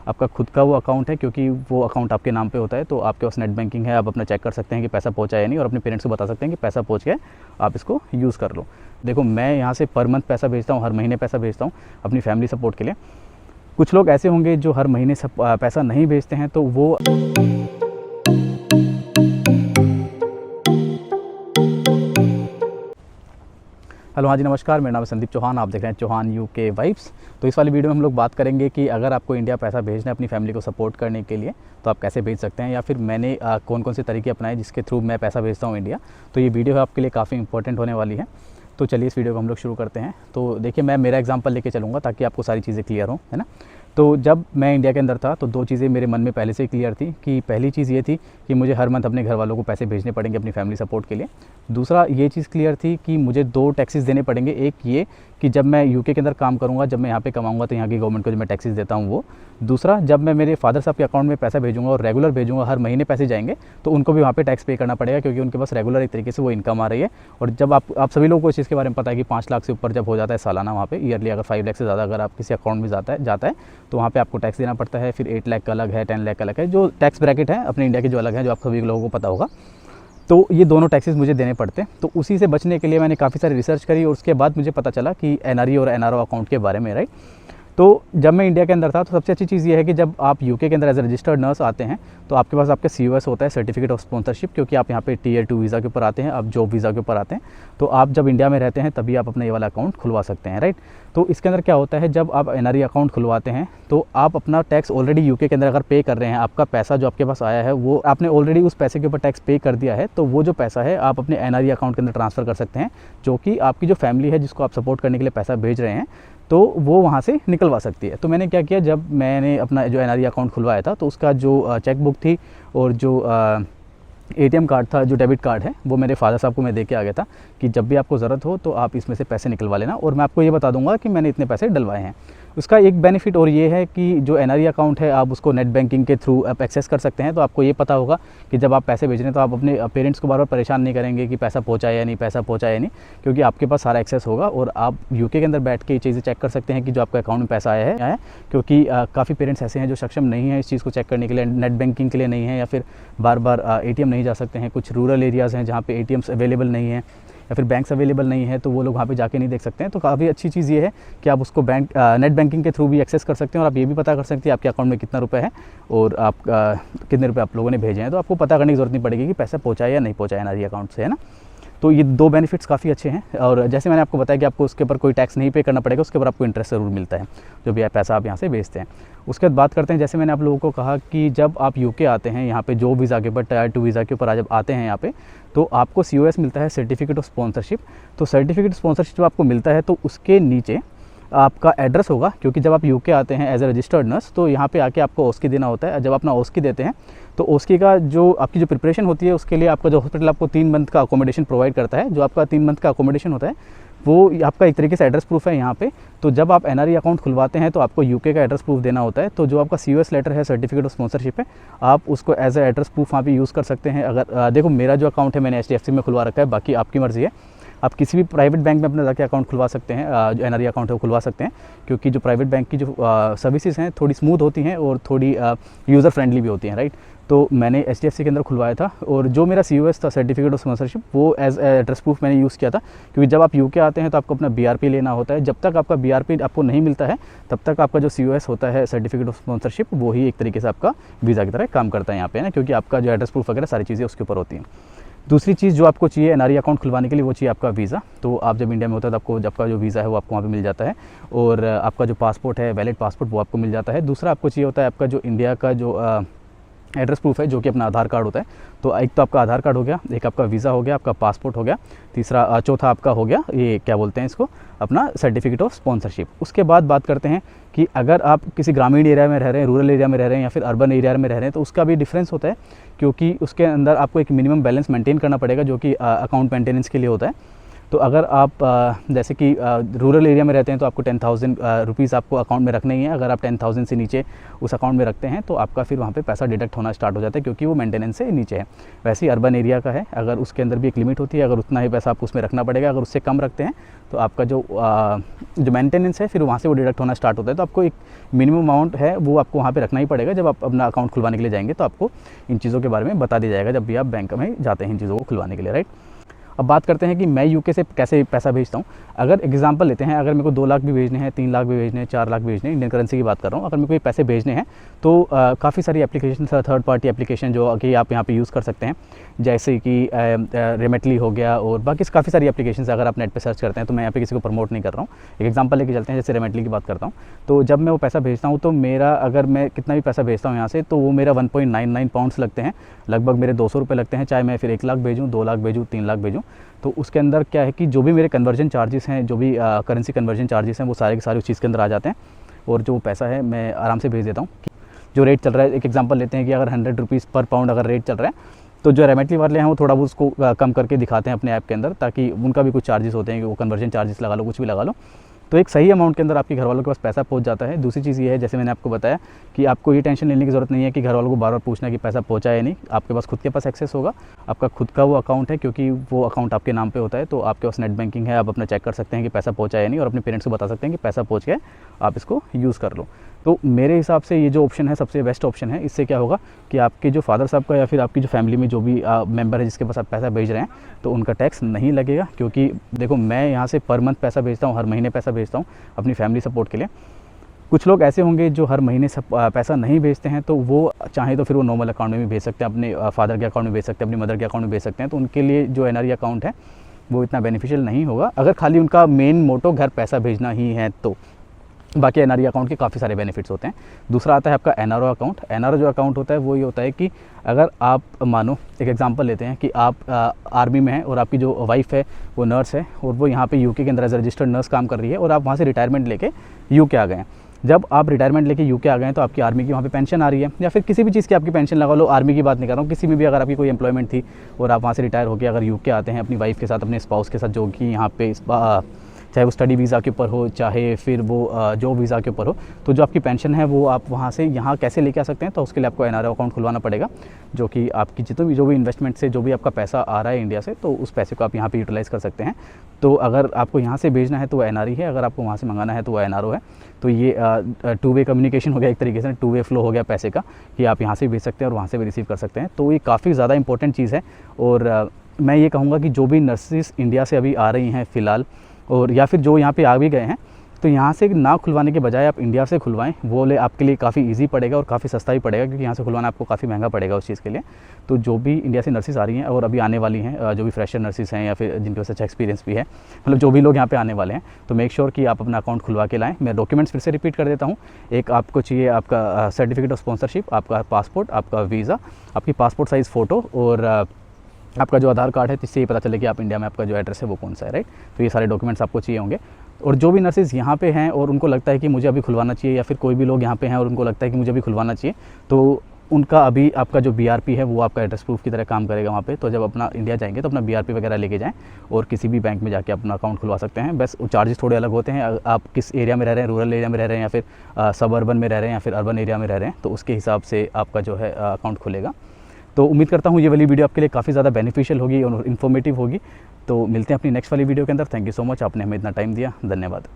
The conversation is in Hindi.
आपका खुद का वो अकाउंट है, क्योंकि वो अकाउंट आपके नाम पे होता है, तो आपके पास नेट बैंकिंग है, आप अपना चेक कर सकते हैं कि पैसा पहुँचा या नहीं, और अपने पेरेंट्स को बता सकते हैं कि पैसा पहुँच गया, आप इसको यूज़ कर लो। देखो, मैं यहाँ से पर मंथ पैसा भेजता हूँ, हर महीने पैसा भेजता हूँ अपनी फैमिली सपोर्ट के लिए। कुछ लोग ऐसे होंगे जो हर महीने पैसा नहीं भेजते हैं, तो वो हेलो, हाँ जी, नमस्कार। मेरा नाम है संदीप चौहान, आप देख रहे हैं चौहान यूके वाइब्स। तो इस वाली वीडियो में हम लोग बात करेंगे कि अगर आपको इंडिया पैसा भेजना है अपनी फैमिली को सपोर्ट करने के लिए, तो आप कैसे भेज सकते हैं, या फिर मैंने कौन कौन से तरीके अपनाए जिसके थ्रू मैं पैसा भेजता हूँ इंडिया। तो ये वीडियो आपके लिए काफ़ी इंपॉर्टेंट होने वाली है। तो चलिए इस वीडियो को हम लोग शुरू करते हैं। तो देखिए, मैं मेरा एग्जांपल लेके चलूँगा ताकि आपको सारी चीज़ें क्लियर हो, है ना। तो जब मैं इंडिया के अंदर था तो दो चीज़ें मेरे मन में पहले से ही क्लियर थी कि पहली चीज़ ये थी कि मुझे हर मंथ अपने घर वालों को पैसे भेजने पड़ेंगे अपनी फैमिली सपोर्ट के लिए। दूसरा ये चीज़ क्लियर थी कि मुझे 2 टैक्सेस देने पड़ेंगे। एक ये कि जब मैं यूके के अंदर काम करूँगा, जब मैं यहाँ पे कमाऊँगा, तो यहाँ की गवर्नमेंट को जो मैं टैक्सेस देता हूँ वो। दूसरा, जब मैं मेरे फादर साहब के अकाउंट में पैसा भेजूँगा और रेगुलर भेजूँगा, हर महीने पैसे जाएंगे, तो उनको भी वहाँ पे टैक्स पे करना पड़ेगा, क्योंकि उनके पास रेगुलर एक तरीके से वो इनकम आ रही है। और जब आप सभी लोगों को इस चीज़ के बारे में पता है कि 5 लाख से ऊपर जब हो जाता है सालाना, वहाँ पे ईयरली अगर 5 लाख से ज़्यादा अगर आप किसी अकाउंट में जाता है तो वहाँ पे आपको टैक्स देना पड़ता है। फिर 8 लाख का अलग है, 10 लाख का अलग है, जो टैक्स ब्रैकेट है अपने इंडिया के जो अलग है, जो आप सभी लोगों को पता होगा। तो ये दोनों टैक्सेस मुझे देने पड़ते हैं। तो उसी से बचने के लिए मैंने काफ़ी सारी रिसर्च करी, और उसके बाद मुझे पता चला कि एनआरई और एनआरओ अकाउंट के बारे में, राइट। तो जब मैं इंडिया के अंदर था तो सबसे अच्छी चीज़ ये है कि जब आप यूके के अंदर एज ए रजिस्टर्ड नर्स आते हैं तो आपके पास आपका COS होता है, सर्टिफिकेट ऑफ स्पॉन्सरशिप, क्योंकि आप यहाँ पे Tier 2 वीज़ा के ऊपर आते हैं, आप जॉब वीज़ा के ऊपर आते हैं। तो आप जब इंडिया में रहते हैं तभी आप अपना ये वाला अकाउंट खुलवा सकते हैं, राइट। तो इसके अंदर क्या होता है, जब आप एनआरई अकाउंट खुलवाते हैं तो आप अपना टैक्स ऑलरेडी यूके के अंदर अगर पे कर रहे हैं, आपका पैसा जो आपके पास आया है वो आपने ऑलरेडी उस पैसे के ऊपर टैक्स पे कर दिया है, तो वो जो पैसा है आप अपने एनआरई अकाउंट के अंदर ट्रांसफ़र कर सकते हैं, जो कि आपकी जो फैमिली है जिसको आप सपोर्ट करने के लिए पैसा भेज रहे हैं, तो वो वहाँ से निकलवा सकती है। तो मैंने क्या किया, जब मैंने अपना जो एनआरई अकाउंट खुलवाया था तो उसका जो चेक बुक थी और जो ATM कार्ड था, जो डेबिट कार्ड है, वो मेरे फादर साहब को मैं दे के आ गया था कि जब भी आपको ज़रूरत हो तो आप इसमें से पैसे निकलवा लेना, और मैं आपको ये बता दूंगा कि मैंने इतने पैसे डलवाए हैं। उसका एक बेनिफिट और ये है कि जो एनआरई अकाउंट है आप उसको नेट बैंकिंग के थ्रू आप एक्सेस कर सकते हैं। तो आपको ये पता होगा कि जब आप पैसे भेज रहे हैं तो आप अपने पेरेंट्स को बार बार परेशान नहीं करेंगे कि पैसा पहुँचा या नहीं, पैसा पहुँचा या नहीं, क्योंकि आपके पास सारा एक्सेस होगा और आप यूके के अंदर बैठ के ये चीज़ें चेक कर सकते हैं कि जो आपके अकाउंट में पैसा आया है। क्योंकि काफ़ी पेरेंट्स ऐसे हैं जो सक्षम नहीं है इस चीज़ को चेक करने के लिए, नेट बैंकिंग के लिए नहीं है, या फिर बार बार ATM नहीं जा सकते हैं। कुछ रूरल एरियाज़ हैं जहाँ पे ATMs अवेलेबल नहीं है या फिर बैंक्स अवेलेबल नहीं है, तो वो लोग वहाँ पे जाके नहीं देख सकते हैं। तो काफ़ी अच्छी चीज़ ये है कि आप उसको नेट बैंकिंग के थ्रू भी एक्सेस कर सकते हैं, और आप ये भी पता कर सकते हैं आपके अकाउंट में कितना रुपये है और आप कितने रुपये आप लोगों ने भेजे हैं। तो आपको पता करने की ज़रूरत नहीं पड़ेगी कि पैसा पहुँचा या नहीं पहुँचा एनआरई अकाउंट से, है ना। तो ये 2 बेनिफिट्स काफ़ी अच्छे हैं, और जैसे मैंने आपको बताया कि आपको उसके ऊपर कोई टैक्स नहीं पे करना पड़ेगा, उसके ऊपर आपको इंटरेस्ट ज़रूर मिलता है जो भी पैसा आप यहाँ से भेजते हैं। उसके बाद बात करते हैं, जैसे मैंने आप लोगों को कहा कि जब आप यूके आते हैं, यहाँ पे जॉब वीज़ा के ऊपर, Tier 2 वीज़ा के ऊपर जब आते हैं यहाँ पे, तो आपको COS मिलता है, सर्टिफिकेट ऑफ स्पॉन्सरशिप। तो सर्टिफिकेट स्पॉन्सरशिप जब आपको मिलता है तो उसके नीचे आपका एड्रेस होगा, क्योंकि जब आप यूके आते हैं एज ए रजिस्टर्ड नर्स तो यहाँ पे आके आपको OSCE देना होता है। जब अपना OSCE देते हैं तो OSCE का जो आपकी जो प्रिपरेशन होती है उसके लिए आपका जो हॉस्पिटल आपको 3 मंथ का अकोमोडेशन प्रोवाइड करता है। जो आपका 3 मंथ का अकोमोडेशन होता है वो आपका एक तरीके से एड्रेस प्रूफ है यहाँ पे। तो जब आप एनआरई अकाउंट खुलवाते हैं तो आपको यूके का एड्रेस प्रूफ देना होता है। तो जो आपका COS लेटर है, सर्टिफिकेट ऑफ स्पॉन्सरशिप है, आप उसको एज ए एड्रेस प्रूफ वहाँ पे यूज़ कर सकते हैं। अगर देखो, मेरा जो अकाउंट है मैंने HDFC में खुलवा रखा है, बाकी आपकी मर्ज़ी है। आप किसी भी प्राइवेट बैंक में अपना जाके अकाउंट खुलवा सकते हैं, जो एनआरई अकाउंट है वो खुलवा सकते हैं, क्योंकि जो प्राइवेट बैंक की जो सर्विसेज हैं थोड़ी स्मूथ होती हैं और थोड़ी यूज़र फ्रेंडली भी होती हैं, राइट। तो मैंने HDFC के अंदर खुलवाया था, और जो मेरा COS था, सर्टिफिकेट ऑफ स्पॉन्सरशिप, वो एज एड्रेस प्रूफ मैंने यूज़ किया था, क्योंकि जब आप यूके आते हैं तो आपको अपना BRP लेना होता है। जब तक आपका BRP आपको नहीं मिलता है तब तक आपका जो COS होता है, सर्टिफिकेट ऑफ स्पॉन्सरशिप, वो ही एक तरीके से आपका वीज़ा की तरह काम करता है यहाँ पे, ना, क्योंकि आपका जो एड्रेस प्रूफ वगैरह सारी चीज़ें उसके ऊपर होती हैं। दूसरी चीज़ जो आपको चाहिए एनआरई अकाउंट खुलवाने के लिए, वो चाहिए आपका वीज़ा। तो आप जब इंडिया में होता है तो आपको आपका जो वीज़ा है वो आपको वहाँ पे मिल जाता है, और आपका जो पासपोर्ट है, वैलिड पासपोर्ट, वो आपको मिल जाता है। दूसरा आपको चाहिए होता है आपका जो इंडिया का जो एड्रेस प्रूफ है, जो कि अपना आधार कार्ड होता है। तो एक तो आपका आधार कार्ड हो गया, एक आपका वीज़ा हो गया, आपका पासपोर्ट हो गया, तीसरा चौथा आपका हो गया ये क्या बोलते हैं इसको, अपना सर्टिफिकेट ऑफ स्पॉन्सरशिप। उसके बाद बात करते हैं कि अगर आप किसी ग्रामीण एरिया में रह रहे हैं, रूरल एरिया में रह रहे हैं, या फिर अर्बन एरिया में रह रहे हैं, तो उसका भी डिफरेंस होता है, क्योंकि उसके अंदर आपको एक मिनिमम बैलेंस मेंटेन करना पड़ेगा, जो कि अकाउंट मेंटेनेंस के लिए होता है। तो अगर आप जैसे कि रूरल एरिया में रहते हैं तो आपको 10,000 रुपीज़ आपको अकाउंट में रखना ही है। अगर आप 10,000 से नीचे उस अकाउंट में रखते हैं तो आपका फिर वहाँ पे पैसा डिडक्ट होना स्टार्ट हो जाता है, क्योंकि वो मेंटेनेंस से नीचे है। वैसे ही अर्बन एरिया का है, अगर उसके अंदर भी एक लिमिट होती है, अगर उतना ही पैसा आपको उसमें रखना पड़ेगा। अगर उससे कम रखते हैं तो आपका जो मेंटेनेंस है फिर वहाँ से वो डिडक्ट होना स्टार्ट होता है। तो आपको एक मिनिमम अमाउंट है वो आपको वहाँ पे रखना ही पड़ेगा। जब आप अपना अकाउंट खुलवाने के लिए जाएंगे तो आपको इन चीज़ों के बारे में बता दिया जाएगा जब भी आप बैंक में जाते हैं इन चीज़ों को खुलवाने के लिए, राइट। अब बात करते हैं कि मैं यूके से कैसे पैसा भेजता हूँ। अगर एग्जांपल लेते हैं, अगर मेरे को 2 लाख भी भेजने हैं, 3 लाख भी भेजने हैं, 4 लाख भी भेजने हैं, इंडियन करेंसी की बात कर रहा हूँ। अगर मेरे को ये पैसे भेजने हैं तो काफ़ी सारी एप्लीकेशन, थर्ड पार्टी एप्लीकेशन जो कि आप यहाँ पे यूज़ कर सकते हैं, जैसे कि रेमेटली हो गया और बाकी काफ़ी सारी एप्लीकेशन अगर आप नेट पे सर्च करते हैं। तो मैं यहाँ पे किसी को प्रमोट नहीं कर रहा हूँ, एक एग्जांपल लेके चलते हैं। जैसे रेमेटली की बात करता हूँ, तो जब मैं वो पैसा भेजता हूँ तो मेरा, अगर मैं कितना भी पैसा भेजता हूँ यहाँ से, तो वो मेरा 1.99 पाउंड्स लगते हैं, लगभग मेरे 200 रुपये लगते हैं। चाहे मैं फिर 1 लाख भेजूँ, 2 लाख भेजूँ, 3 लाख भेजूँ, तो उसके अंदर क्या है कि जो भी मेरे कन्वर्जन चार्जेस हैं, जो भी करेंसी कन्वर्जन चार्जेस हैं, वो सारे के सारे उस चीज़ के अंदर आ जाते हैं और जो पैसा है मैं आराम से भेज देता हूँ। जो रेट चल रहा है, एक एग्जांपल लेते हैं कि अगर 100 रुपीज़ पर पाउंड अगर रेट चल रहा है, तो जो रेमेटली वाले हैं वो थोड़ा बहुत उसको कम करके दिखाते हैं अपने ऐप के अंदर, ताकि उनका भी कुछ चार्जेस होते हैं कि वो कन्वर्जन चार्जेस लगा लो, कुछ भी लगा लो, तो एक सही अमाउंट के अंदर आपके घर वालों के पास पैसा पहुंच जाता है। दूसरी चीज़ ये है, जैसे मैंने आपको बताया, कि आपको ये टेंशन लेने की ज़रूरत नहीं है कि घर वालों को बार बार पूछना कि पैसा पहुंचा है या नहीं। आपके पास खुद के पास एक्सेस होगा, आपका खुद का वो अकाउंट है, क्योंकि वो अकाउंट आपके नाम पे होता है, तो आपके पास नेट बैंकिंग है, आप अपना चेक कर सकते हैं कि पैसा पहुंचा है या नहीं, और अपने पेरेंट्स को बता सकते हैं कि पैसा पहुँच गया, आप इसको यूज़ कर लो। तो मेरे हिसाब से ये जो ऑप्शन है सबसे बेस्ट ऑप्शन है। इससे क्या होगा कि आपके जो फादर साहब का या फिर आपकी जो फैमिली में जो भी मेंबर है जिसके पास आप पैसा भेज रहे हैं, तो उनका टैक्स नहीं लगेगा। क्योंकि देखो, मैं यहाँ से पर मंथ पैसा भेजता हूँ, हर महीने पैसा भेजता हूँ अपनी फैमिली सपोर्ट के लिए। कुछ लोग ऐसे होंगे जो हर महीने पैसा नहीं भेजते हैं, तो वो चाहे तो फिर वो नॉर्मल अकाउंट में भी भेज सकते हैं, अपने फादर के अकाउंट में भेज सकते हैं, अपनी मदर के अकाउंट में भेज सकते हैं। तो उनके लिए जो एनआरई अकाउंट है वो इतना बेनिफिशियल नहीं होगा, अगर खाली उनका मेन मोटो घर पैसा भेजना ही है तो। बाकी एनआरई अकाउंट के काफ़ी सारे बेनिफिट्स होते हैं। दूसरा आता है आपका एनआरओ अकाउंट। एनआरओ जो अकाउंट होता है वो ये होता है कि अगर आप मानो, एक एग्जांपल लेते हैं कि आप आर्मी में हैं और आपकी जो वाइफ है वो नर्स है, और वो यहाँ पे यूके के अंदर एज रजिस्टर्ड नर्स काम कर रही है, और आप वहाँ से रिटायरमेंट लेके यूके आ गए हैं। जब आप रिटायरमेंट लेके यूके आ गए हैं तो आपकी आर्मी की वहाँ पे पेंशन आ रही है, या फिर किसी भी चीज़ की आपकी पेंशन लगा लो, आर्मी की बात नहीं कर रहा हूँ, किसी में भी अगर आपकी कोई एम्प्लॉयमेंट थी और आप वहाँ से रिटायर होकर अगर यूके आते हैं अपनी वाइफ के साथ, अपने स्पाउस के साथ, जो कि यहाँ पे चाहे वो स्टडी वीज़ा के ऊपर हो, चाहे फिर वो जॉब वीज़ा के ऊपर हो, तो जो आपकी पेंशन है वो आप वहाँ से यहाँ कैसे लेके आ सकते हैं। तो उसके लिए आपको एनआरओ अकाउंट खुलवाना पड़ेगा, जो कि आपकी जितने भी जो भी इन्वेस्टमेंट से जो भी आपका पैसा आ रहा है इंडिया से, तो उस पैसे को आप यहाँ पे यूटिलाइज़ कर सकते हैं। तो अगर आपको यहाँ से भेजना है तो वो एनआरई है, अगर आपको वहाँ से मंगाना है तो वो एनआरओ है। तो ये 2 वे कम्युनिकेशन हो गया, एक तरीके से 2 वे फ्लो हो गया पैसे का, कि आप यहाँ से भेज सकते हैं और वहाँ से भी रिसीव कर सकते हैं। तो ये काफ़ी ज़्यादा इंपॉर्टेंट चीज़ है। और मैं ये कहूँगा कि जो भी नर्सिस इंडिया से अभी आ रही हैं फ़िलहाल, और या फिर जो यहाँ पे आ भी गए हैं, तो यहाँ से ना खुलवाने के बजाय आप इंडिया से खुलवाएं। वो ले आपके लिए काफ़ी इजी पड़ेगा और काफ़ी सस्ता भी पड़ेगा, क्योंकि यहाँ से खुलवाना आपको काफ़ी महंगा पड़ेगा उस चीज़ के लिए। तो जो भी इंडिया से नर्सिस आ रही हैं और अभी आने वाली हैं, जो भी फ्रेशर नर्सिस हैं या फिर जिनके पास अच्छा एक्सपीरियंस भी है, मतलब जो भी लोग यहाँ पे आने वाले हैं, तो मेक श्योर कि आप अपना अकाउंट खुलवा के लाएँ। मैं डॉक्यूमेंट्स फिर से रिपीट कर देता हूँ। एक आपको चाहिए आपका सर्टिफिकेट ऑफ स्पॉन्सरशिप, आपका पासपोर्ट, आपका वीज़ा, आपकी पासपोर्ट साइज़ फ़ोटो, और आपका जो आधार कार्ड है, जिससे ये पता चले कि आप इंडिया में आपका जो एड्रेस है वो कौन सा है, राइट। तो ये सारे डॉक्यूमेंट्स आपको चाहिए होंगे। और जो भी नर्सेज यहाँ पे हैं और उनको लगता है कि मुझे अभी खुलवाना चाहिए, या फिर कोई भी लोग यहाँ पे हैं और उनको लगता है कि मुझे अभी खुलवाना चाहिए, तो उनका अभी आपका जो बीआरपी है वो आपका एड्रेस प्रूफ की तरह काम करेगा वहाँ पे। तो जब अपना इंडिया जाएंगे तो अपना बीआरपी वगैरह लेके जाएँ और किसी भी बैंक में जाके अपना अकाउंट खुलवा सकते हैं। बस चार्जेस थोड़े अलग होते हैं, आप किस एरिया में रह रहे हैं, रूरल एरिया में रह रहे हैं या फिर सब अर्बन में रह रहे हैं या फिर अर्बन एरिया में रह रहे हैं, तो उसके हिसाब से आपका जो है अकाउंट खुलेगा। तो उम्मीद करता हूँ ये वाली वीडियो आपके लिए काफ़ी ज़्यादा बेनिफिशियल होगी और इन्फॉर्मेटिव होगी। तो मिलते हैं अपनी नेक्स्ट वाली वीडियो के अंदर। थैंक यू सो मच, आपने हमें इतना टाइम दिया, धन्यवाद।